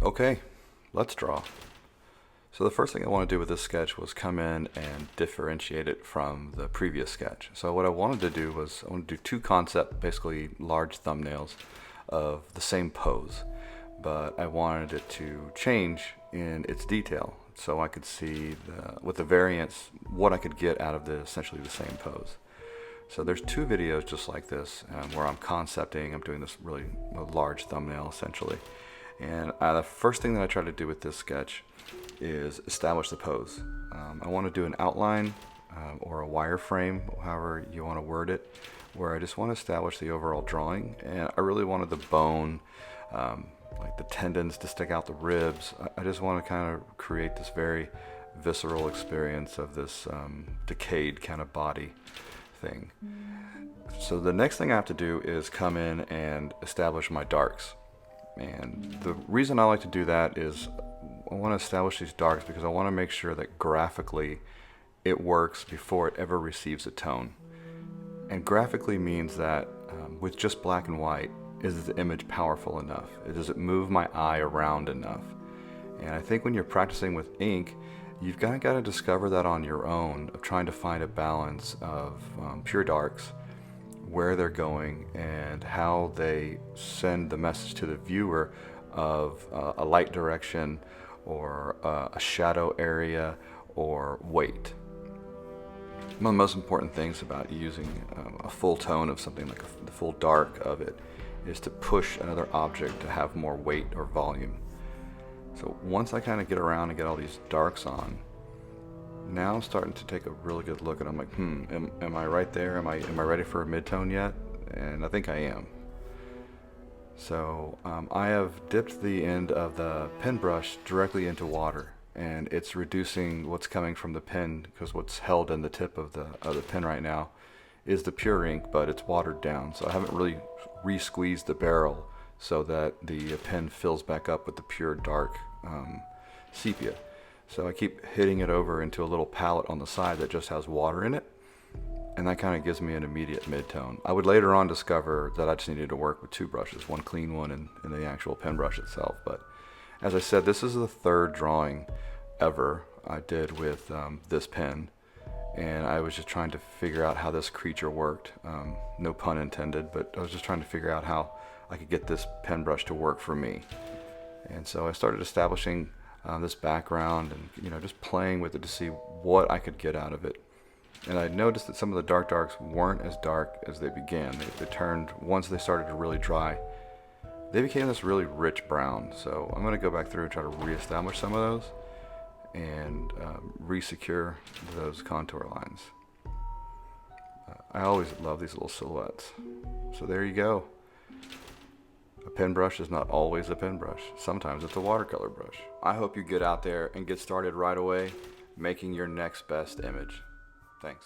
Okay, let's draw. So the first thing I want to do with this sketch was come in and differentiate it from the previous sketch. So what I wanted to do was I want to do two concept, basically large thumbnails of the same pose, but I wanted it to change in its detail so I could see with the variance what I could get out of essentially the same pose. So there's two videos just like this where I'm concepting, I'm doing this really large thumbnail essentially. And the first thing that I try to do with this sketch is establish the pose. I want to do an outline or a wireframe, however you want to word it, where I just want to establish the overall drawing. And I really wanted the bone, like the tendons to stick out the ribs. I just want to kind of create this very visceral experience of this decayed kind of body thing. So the next thing I have to do is come in and establish my darks. And the reason I like to do that is I want to establish these darks because I want to make sure that graphically it works before it ever receives a tone. And graphically means that with just black and white, is the image powerful enough? Does it move my eye around enough? And I think when you're practicing with ink, you've got to discover that on your own, of trying to find a balance of pure darks, where they're going and how they send the message to the viewer of a light direction or a shadow area or weight. One of the most important things about using a full tone of something like the full dark of it is to push another object to have more weight or volume. So once I kind of get around and get all these darks on, now I'm starting to take a really good look and I'm like, am I right there? Am I ready for a midtone yet? And I think I am. So I have dipped the end of the pen brush directly into water, and it's reducing what's coming from the pen, because what's held in the tip of the pen right now is the pure ink, but it's watered down. So I haven't really re-squeezed the barrel so that the pen fills back up with the pure dark sepia. So I keep hitting it over into a little palette on the side that just has water in it, and that kind of gives me an immediate midtone. I would later on discover that I just needed to work with two brushes, one clean one and the actual pen brush itself. But as I said, this is the third drawing ever I did with this pen, and I was just trying to figure out how this creature worked. No pun intended, but I was just trying to figure out how I could get this pen brush to work for me. And so I started establishing this background and just playing with it to see what I could get out of it. And I noticed that some of the darks weren't as dark as they began. They turned, once they started to really dry, they became this really rich brown. So I'm going to go back through and try to reestablish some of those and re-secure those contour lines. I always love these little silhouettes. So there you go. A pen brush is not always a pen brush. Sometimes it's a watercolor brush. I hope you get out there and get started right away making your next best image. Thanks.